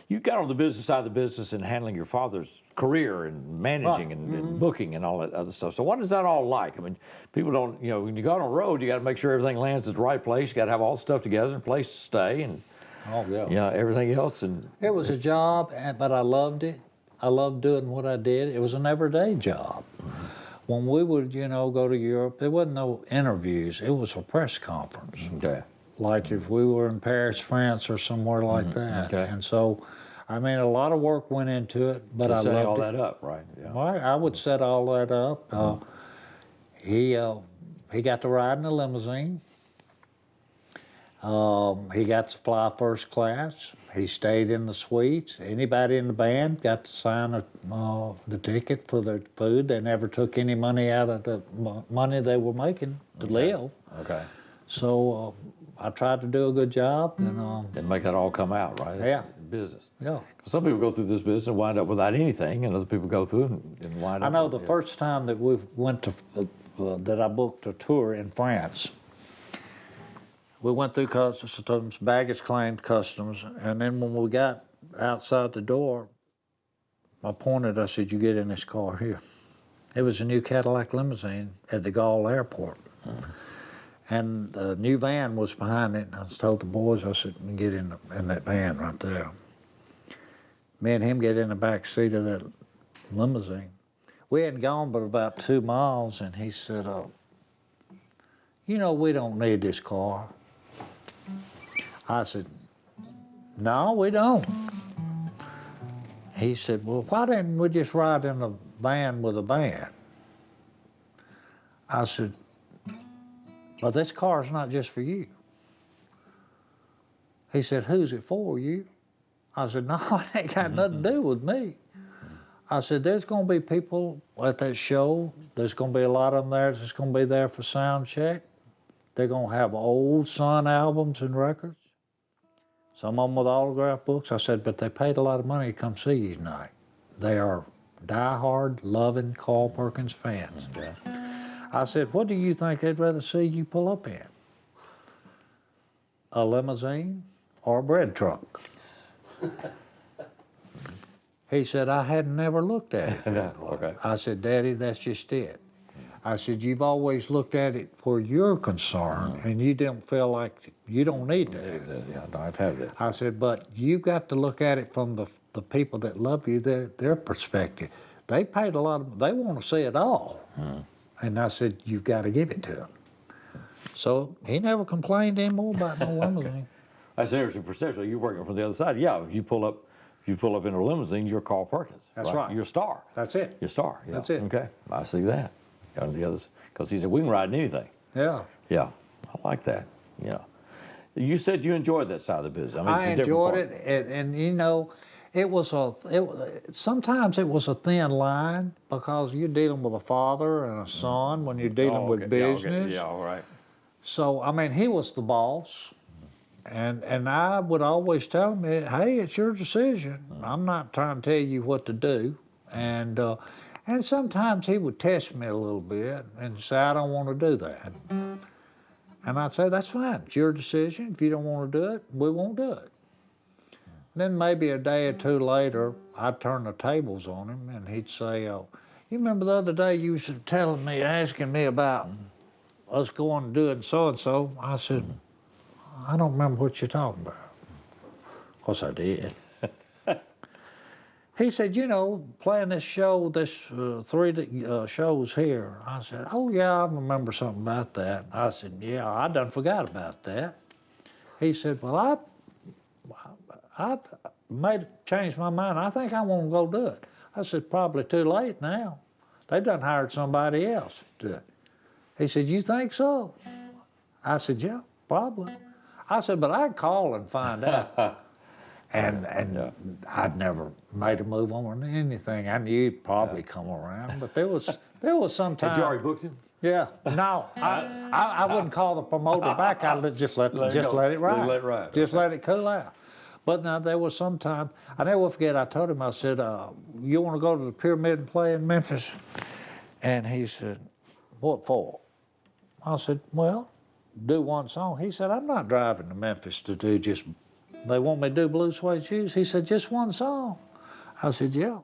A: You got on the business side of the business and handling your father's career and managing and booking and all that other stuff. So what is that all like? I mean, people don't, when you go on a road, you got to make sure everything lands at the right place. You got to have all the stuff together and a place to stay and everything else. And
B: it was a job, but I loved it. I loved doing what I did. It was an everyday job. Mm-hmm. When we would, go to Europe, there wasn't no interviews. It was a press conference.
A: Okay.
B: Like if we were in Paris, France, or somewhere like that.
A: Okay.
B: And so, I mean, a lot of work went into it, but I loved it.
A: Set all that up, right? Yeah.
B: Well, I would set all that up. He got to ride in a limousine. He got to fly first class. He stayed in the suites. Anybody in the band got to sign the ticket for their food. They never took any money out of the money they were making to live.
A: Okay.
B: So I tried to do a good job.
A: And make that all come out, right?
B: Yeah.
A: Business.
B: Yeah.
A: Some people go through this business and wind up without anything, and other people go through and wind up.
B: I know the first time that we went to, that I booked a tour in France, we went through customs, baggage claim customs, and then when we got outside the door, I said, "You get in this car here." It was a new Cadillac limousine at the Gaulle airport. And the new van was behind it, and I told the boys, I said, "Get in that van right there." Me and him get in the back seat of that limousine. We hadn't gone but about 2 miles, and he said, "We don't need this car." I said, "No, we don't." He said, "Well, why didn't we just ride in a van with a band?" I said, "Well, this car's not just for you." He said, "Who's it for, you?" I said, "No, it ain't got nothing to do with me." I said, there's going to be people at that show. There's going to be a lot of them there that's going to be there for sound check. They're going to have old Sun albums and records, some of them with autograph books. I said, but they paid a lot of money to come see you tonight. They are diehard, loving Carl Perkins fans. Okay. I said, what do you think they'd rather see you pull up in? A limousine or a bread truck? He said, I had never looked at it.
A: Okay.
B: I said, Daddy, that's just it. I said, you've always looked at it where you're concerned, and you don't feel like you don't need to have that.
A: Yeah, I don't have that.
B: I said, but you've got to look at it from the people that love you, their perspective. They paid a lot of, they want to see it all. And I said, you've got to give it to them. So he never complained anymore about no limousine.
A: That's an interesting perception. You're working from the other side. Yeah, if you pull up in a limousine, you're Carl Perkins.
B: That's right.
A: You're a star.
B: That's it.
A: You're a star. Yeah.
B: That's it.
A: Okay, I see that. On the others, because he said we can ride in anything.
B: Yeah.
A: Yeah, I like that. Yeah. You said you enjoyed that side of the business. I mean, it's a different
B: enjoyed
A: part.
B: it, and you know, sometimes it was a thin line because you're dealing with a father and a son when you're dealing with business.
A: Yeah, all right.
B: So I mean, he was the boss, and I would always tell him, hey, it's your decision. I'm not trying to tell you what to do, and sometimes he would test me a little bit and say, I don't want to do that. And I'd say, that's fine. It's your decision. If you don't want to do it, we won't do it. Then maybe a day or two later, I'd turn the tables on him, and he'd say, oh, you remember the other day you was asking me about us going and doing so-and-so? I said, I don't remember what you're talking about. Of course I did. He said, you know, playing this show, this 3 shows here. I said, oh, yeah, I remember something about that. I said, yeah, I done forgot about that. He said, well, I changed my mind. I think I want to go do it. I said, probably too late now. They've done hired somebody else to do it. He said, you think so? I said, yeah, probably. I said, but I'd call and find out. And I'd never made a move on anything. I knew he'd probably come around, but there was some time.
A: Had you already booked him?
B: Yeah. No, I wouldn't call the promoter back. I'd just let it ride. Just let it cool out. But now there was some time. I never forget. I told him. I said, "You want to go to the Pyramid and play in Memphis?" And he said, "What for?" I said, "Well, do one song." He said, "I'm not driving to Memphis to do just." They want me to do Blue Suede Shoes? He said, just one song. I said, yeah.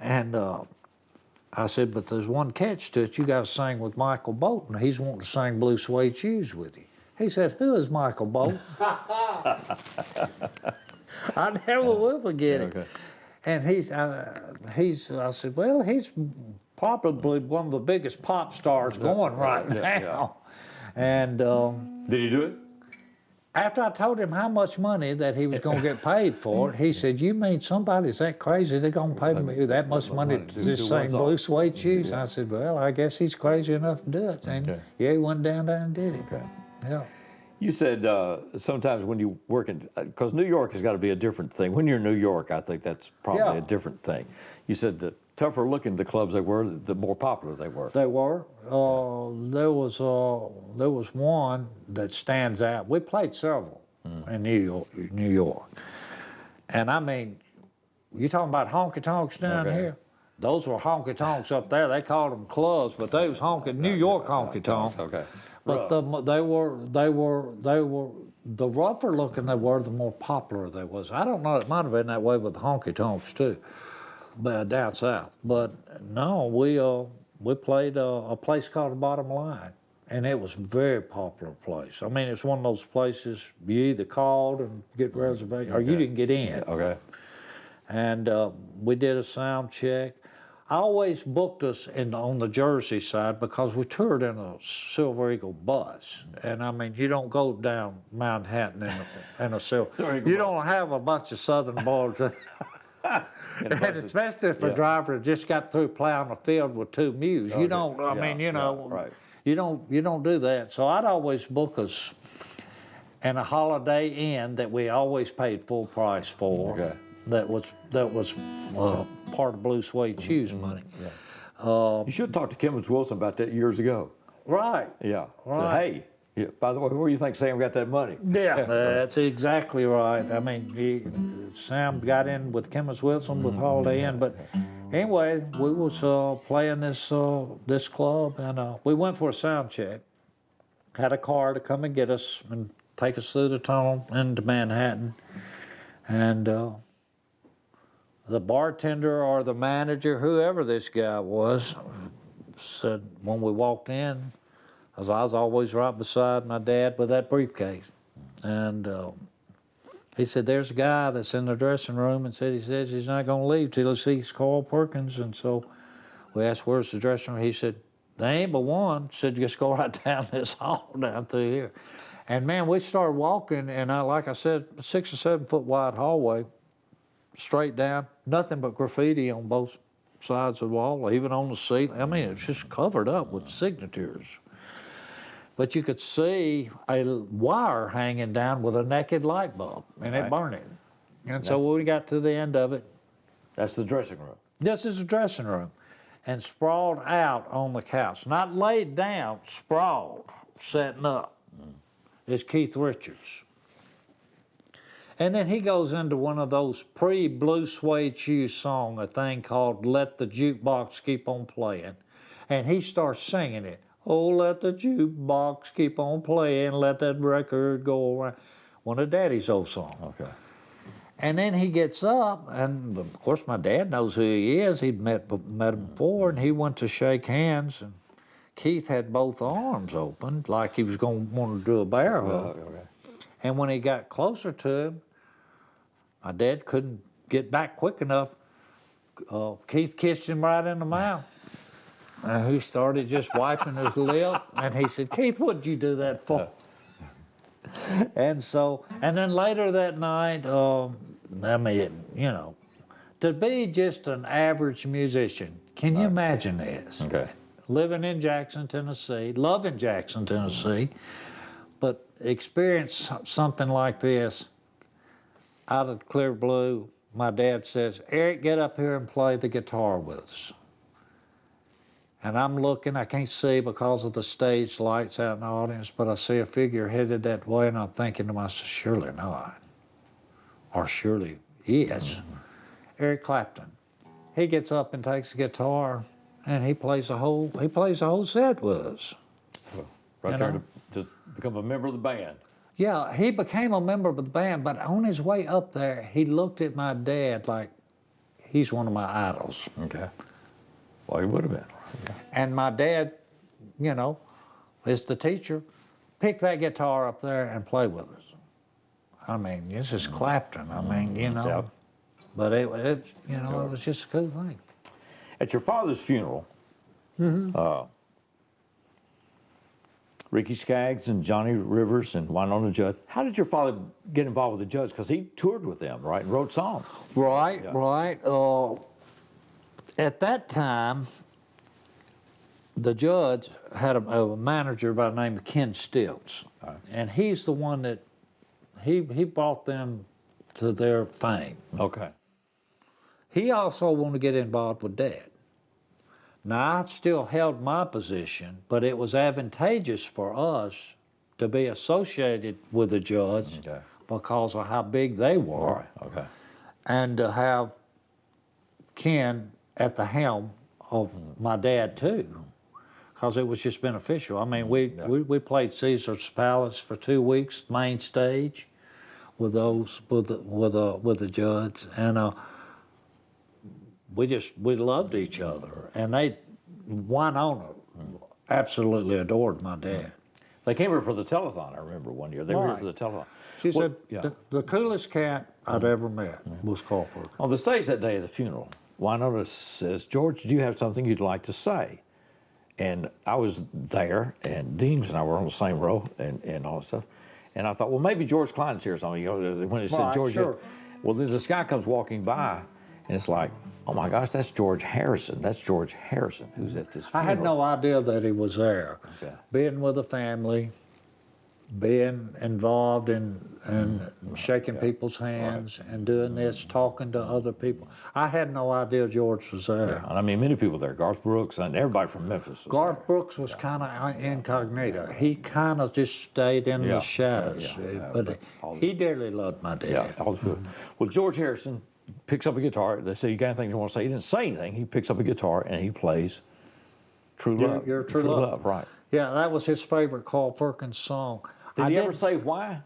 B: And I said, but there's one catch to it. You got to sing with Michael Bolton. He's wanting to sing Blue Suede Shoes with you. He said, who is Michael Bolton? I never will forget it. Okay. And I said, well, he's probably one of the biggest pop stars going right now. And
A: did he do it?
B: After I told him how much money that he was going to get paid for it, he said, you mean somebody's that crazy they're going to pay me that much money to just sing Blue Suede Shoes? I said, well, I guess he's crazy enough to do it. And yeah, he went down there and did it. Okay. Yeah.
A: You said sometimes when you work in, because New York has got to be a different thing. When you're in New York, I think that's probably a different thing. You said the tougher looking the clubs they were, the more popular they were.
B: They were. There was one that stands out. We played several in New York. And I mean, you talking about honky tonks down here? Those were honky tonks up there. They called them clubs, but they was New York honky tonks.
A: Okay.
B: But they were the rougher looking they were, the more popular they was. I don't know. It might have been that way with the honky tonks too, but down south. But no, we played a place called the Bottom Line, and it was a very popular place. I mean, it's one of those places you either called and get reservation, or you didn't get in.
A: Okay.
B: And we did a sound check. I always booked us on the Jersey side because we toured in a Silver Eagle bus. And I mean, you don't go down Manhattan in a Silver Eagle. You don't have a bunch of Southern boys. And especially if a driver just got through plowing a field with 2 mules. You don't, I mean, you know, you don't do that. So I'd always book us in a Holiday Inn that we always paid full price for.
A: Okay.
B: that was part of Blue Suede Shoes money.
A: You should have talked to Kemmons Wilson about that years ago.
B: Right.
A: Yeah.
B: Right.
A: Said, hey, yeah, by the way, where do you think Sam got that money?
B: Yeah, that's exactly right. I mean, Sam got in with Kemmons Wilson with Holiday Inn, but anyway, we was playing this club, and we went for a sound check. Had a car to come and get us and take us through the tunnel into Manhattan, and the bartender or the manager, whoever this guy was, said when we walked in, because I was always right beside my dad with that briefcase. And he said, there's a guy that's in the dressing room and he says he's not going to leave till he sees Carl Perkins. And so we asked, where's the dressing room? He said, there ain't but one. Said, just go right down this hall down through here. And man, we started walking, and like I said, 6 or 7 foot wide hallway, straight down, nothing but graffiti on both sides of the wall, even on the ceiling. I mean, it's just covered up with signatures. But you could see a wire hanging down with a naked light bulb, and it burning. And so when we got to the end of it,
A: That's the dressing room.
B: this is the dressing room, and sprawled out on the couch, not laid down, sprawled, setting up, is Keith Richards. And then he goes into one of those pre-Blue Suede Shoes song, a thing called Let the Jukebox Keep on Playing. And he starts singing it. Oh, let the jukebox keep on playing, let that record go around. One of Daddy's old songs.
A: Okay.
B: And then he gets up, and of course my dad knows who he is. He'd met him before, and he went to shake hands, and Keith had both arms open, like he was going to want to do a bear hug.
A: Okay.
B: And when he got closer to him, my dad couldn't get back quick enough. Keith kissed him right in the mouth. And he started just wiping his lip, and he said, Keith, what'd you do that for? And then later that night, I mean, you know, to be just an average musician, can you imagine this?
A: Okay.
B: Living in Jackson, Tennessee, loving Jackson, Tennessee, but experience something like this out of the clear blue. My dad says, Eric, get up here and play the guitar with us. And I'm looking, I can't see because of the stage lights out in the audience, but I see a figure headed that way, and I'm thinking to myself, surely not. Or surely yes. Eric Clapton. He gets up and takes the guitar, and he plays a whole set with us.
A: Right there to become a member of the band.
B: Yeah, he became a member of the band, but on his way up there, he looked at my dad like he's one of my idols.
A: Okay. Well, he would have been. Yeah.
B: And my dad, you know, is the teacher. Pick that guitar up there and play with us. I mean, this is Clapton. I mean, you know.
A: Yeah.
B: But it you know, it was just a cool thing.
A: At your father's funeral, Ricky Skaggs and Johnny Rivers and Wynonna Judd, how did your father get involved with the Judds? Because he toured with them, right, and wrote songs.
B: Right,
A: Yeah.
B: right. At that time, the Judds had a manager by the name of Ken Stilts.
A: Right.
B: And he's the one that, he brought them to their fame.
A: Okay.
B: He also wanted to get involved with Dad. Now, I still held my position, but it was advantageous for us to be associated with the Judds because of how big they were.
A: Right. Okay.
B: And to have Ken at the helm of my dad, too, because it was just beneficial. I mean, we played Caesar's Palace for 2 weeks, main stage, with the Judds, and we loved each other, and Wynonna absolutely adored my dad.
A: They came here for the telethon, I remember one year. They were here for the telethon.
B: She said, the coolest cat I'd ever met was Carl Perkins.
A: On the stage that day of the funeral, Wynonna says, George, do you have something you'd like to say? And I was there, and Deems and I were on the same row and all that stuff. And I thought, well, maybe George Klein's here or something. You know, when it said
B: Right,
A: George,
B: sure.
A: well, then this guy comes walking by, and it's like, oh my gosh, that's George Harrison. That's George Harrison who's at this funeral.
B: I had no idea that he was there.
A: Okay.
B: Being with the family, being involved in shaking people's hands and doing this, talking to other people. I had no idea George was there.
A: Yeah, and I mean, many people there. Garth Brooks and everybody from Memphis.
B: Garth Brooks was kind of incognito. He kind of just stayed in the shadows. But he dearly loved my dad.
A: Yeah, all good. Well, George Harrison picks up a guitar. They say, you got anything you want to say? He didn't say anything. He picks up a guitar and he plays True Love.
B: Your True Love.
A: Right.
B: Yeah, that was his favorite Carl Perkins song.
A: Did he ever say why?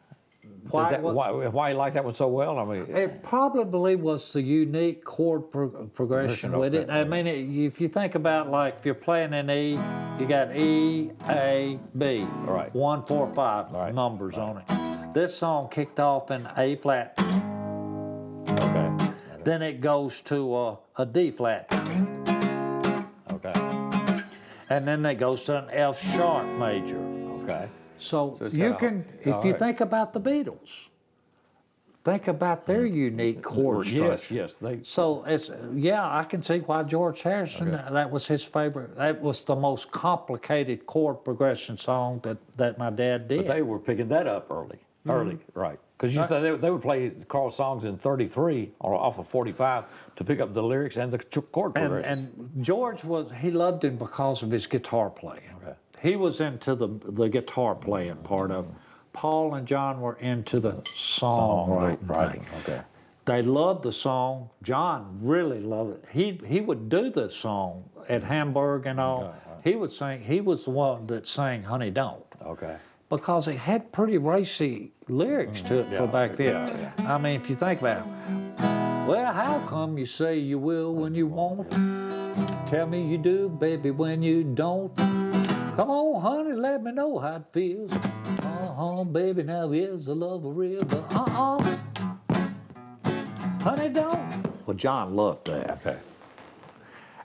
A: Why he liked that one so well? I mean,
B: it probably was the unique chord progression with it. I mean, if you think about, like, if you're playing an E, you got E, A, B.
A: Right.
B: 1, 4, 5 numbers on it. This song kicked off in A flat.
A: Okay.
B: Then it goes to a D flat.
A: Okay.
B: And then it goes to an F sharp major.
A: Okay.
B: So you can, if you think about the Beatles, think about their unique chord structure.
A: Yes.
B: So it's, I can see why George Harrison, that was his favorite. That was the most complicated chord progression song that my dad did.
A: But they were picking that up early, right? Because they would play Carl's songs in 33 off of 45 to pick up the lyrics and the chord progression.
B: And George he loved him because of his guitar playing.
A: Okay.
B: He was into the guitar playing part of it. Paul and John were into the songwriting.
A: Okay.
B: They loved the song. John really loved it. He would do the song at Hamburg and all. He would sing. He was the one that sang "Honey Don't."
A: Okay.
B: Because it had pretty racy lyrics to it for back then. I mean, if you think about it. Well, how come you say you will when you won't? Tell me you do, baby, when you don't. Come on, honey, let me know how it feels. Baby, now is the love real? But honey, don't. Well, John loved that.
A: Okay.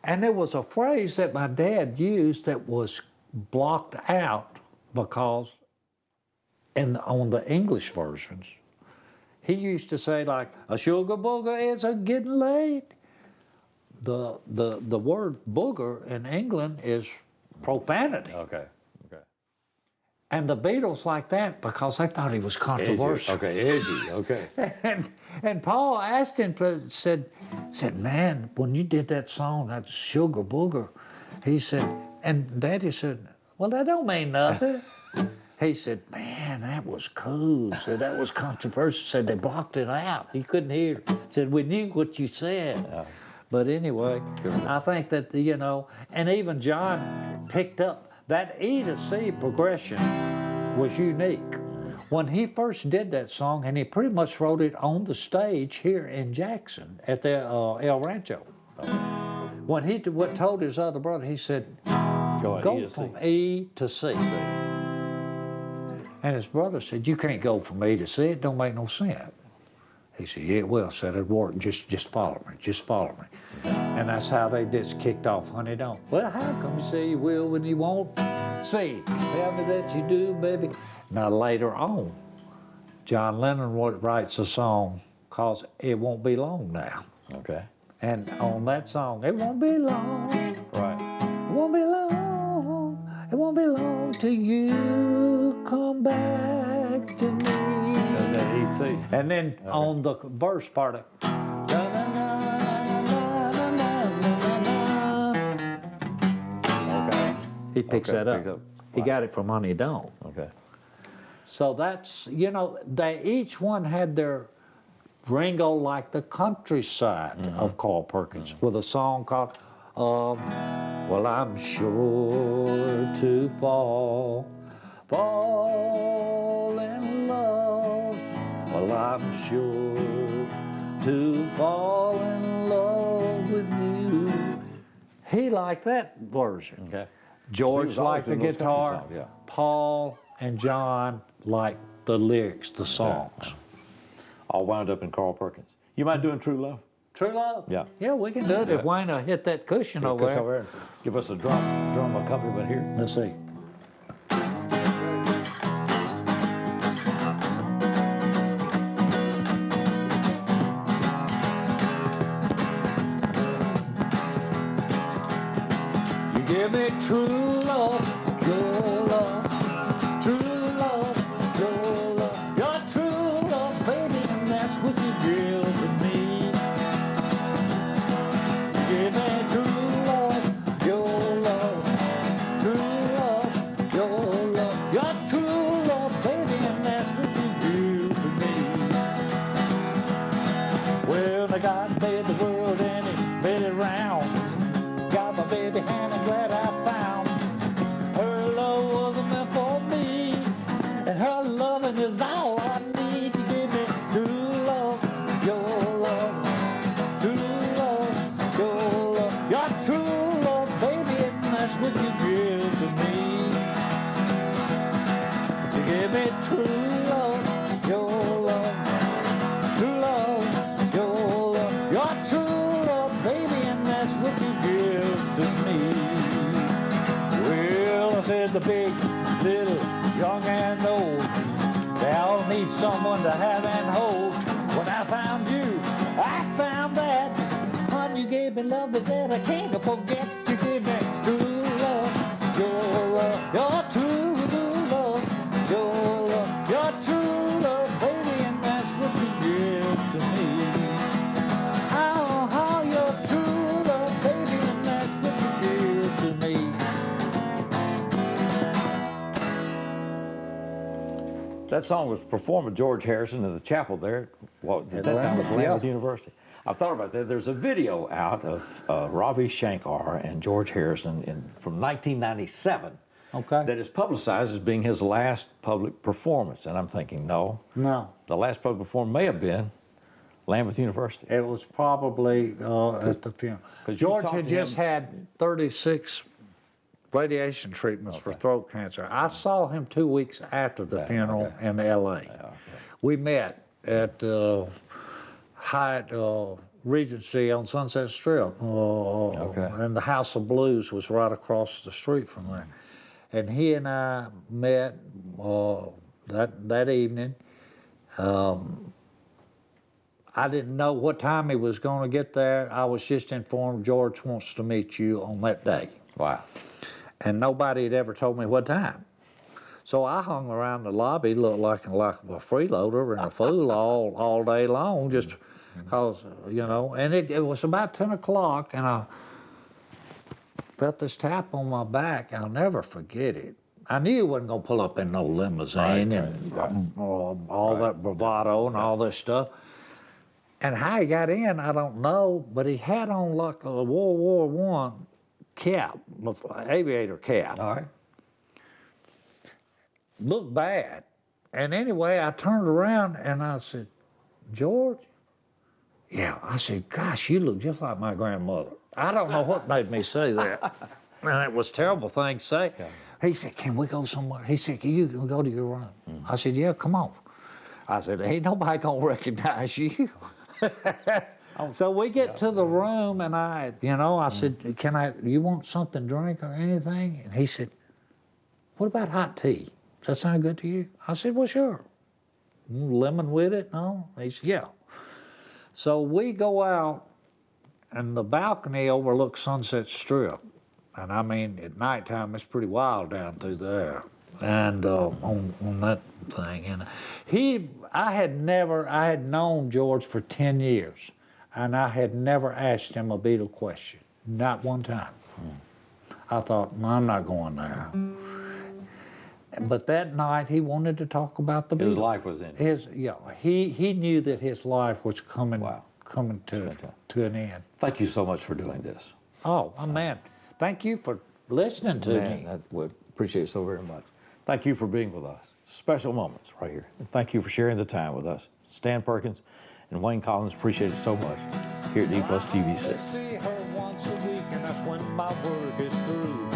B: And there was a phrase that my dad used that was blocked out because on the English versions, he used to say, like, a sugar booger is a getting laid. The word booger in England is profanity.
A: Okay.
B: And the Beatles liked that because they thought he was controversial.
A: Edgy. Okay.
B: And Paul asked him, said, man, when you did that song, that sugar booger, he said, and Daddy said, well, that don't mean nothing. He said, man, that was cool. Said, that was controversial. Said, they blocked it out. He couldn't hear. Said, we knew what you said. Yeah. But anyway, I think that, and even John picked up that E to C progression was unique. When he first did that song, and he pretty much wrote it on the stage here in Jackson at the El Rancho. When he told his other brother, he said, go from E to C. And his brother said, you can't go from E to C, it don't make no sense. He said, yeah, well, said it worked, just follow me, just follow me. And that's how they just kicked off Honey Don't. Well, how come you say you will when you won't? See, tell me that you do, baby. Now later on, John Lennon writes a song called It Won't Be Long Now.
A: Okay.
B: And on that song, it won't be long.
A: Right.
B: It won't be long. It won't be long till you come back to me.
A: That's that EC.
B: And then on the verse part of it, he picks that up. He got it from Honey Don't.
A: Okay.
B: So that's, they each one had their Ringo like the countryside of Carl Perkins with a song called, well, I'm sure to fall in love. Well, I'm sure to fall in love with you. He liked that version.
A: Okay.
B: George liked the guitar.
A: Songs,
B: Paul and John liked the lyrics, the songs.
A: All wound up in Carl Perkins. You mind doing True Love?
B: True Love?
A: Yeah.
B: Yeah, we can do it if Wayne will hit that cushion over there.
A: Give us a drum accompaniment here.
B: Let's see. You give me true love, true love, true love, God made the world and he made it round. Got my baby hand and glad I found. Her love wasn't meant for me, and her loving is all I need. You give me true love, your love, true love, your love, your true love, baby, and that's what you give to me. You give me true love, your love, true love, your love, your true love, baby, and that's what you give to me. Well, I said the big, little, young and old, they all need someone to have and hold. When I found you, I found that. Honey, you gave me love that I can't forget. You gave me true love, your love, your true love, your love, your true love, baby, and that's what you give to me. Oh, your true love, baby, and that's what you give to me.
A: That song was performed with George Harrison in the chapel there. Well, at that time it was Lambeth University. I've thought about that. There's a video out of Ravi Shankar and George Harrison from 1997 that is publicized as being his last public performance. And I'm thinking, no. The last public performance may have been Lambeth University.
B: It was probably at the funeral. George had just had 36 radiation treatments for throat cancer. I saw him 2 weeks after the funeral in L.A. We met at Hyatt Regency on Sunset Strip. And the House of Blues was right across the street from there. And he and I met that evening. I didn't know what time he was going to get there. I was just informed George wants to meet you on that day.
A: Wow.
B: And nobody had ever told me what time. So I hung around the lobby, looked like a freeloader and a fool all day long, just because, you know. And it was about 10 o'clock, and I felt this tap on my back. I'll never forget it. I knew he wasn't going to pull up in no limousine and all that bravado and all this stuff. And how he got in, I don't know, but he had on like a World War I cap, aviator cap.
A: All right.
B: Looked bad. And anyway, I turned around and I said, George? Yeah. I said, gosh, you look just like my grandmother. I don't know what made me say that. And it was a terrible thing to say. Yeah. He said, can we go somewhere? He said, can you go to your room? I said, yeah, come on. I said, ain't nobody gonna recognize you. So we get to the room and I said, you want something to drink or anything? And he said, what about hot tea? Does that sound good to you? I said, well, sure. Lemon with it? No? He said, yeah. So we go out and the balcony overlooks Sunset Strip. And I mean, at nighttime, it's pretty wild down through there. And on that thing. And I had known George for 10 years. And I had never asked him a Beatle question, not one time. I thought, I'm not going there. But that night, he wanted to talk about the Beatles.
A: His life was in it.
B: He knew that his life was coming to an end.
A: Thank you so much for doing this.
B: Oh, man. Thank you for listening to me.
A: I would appreciate it so very much. Thank you for being with us. Special moments right here. And thank you for sharing the time with us. Stan Perkins and Wayne Collins appreciate it so much here at E Plus TV 6.
B: I see her once a week, and that's when my work is through.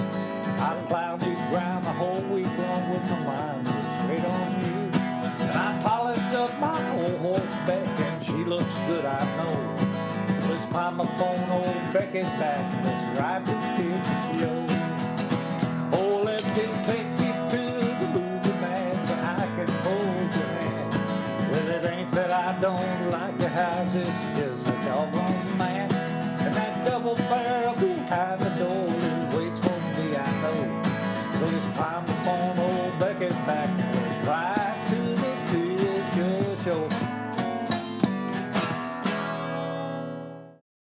B: I plow new ground the whole week long with my mind straight on you. And I polished up my old horseback, and she looks good, I know. So let's climb up on old Becky's back, and let's ride this PTO. Oh, let me take you to the movie, man, so I can hold your hand. Well, it ain't that I don't like your houses.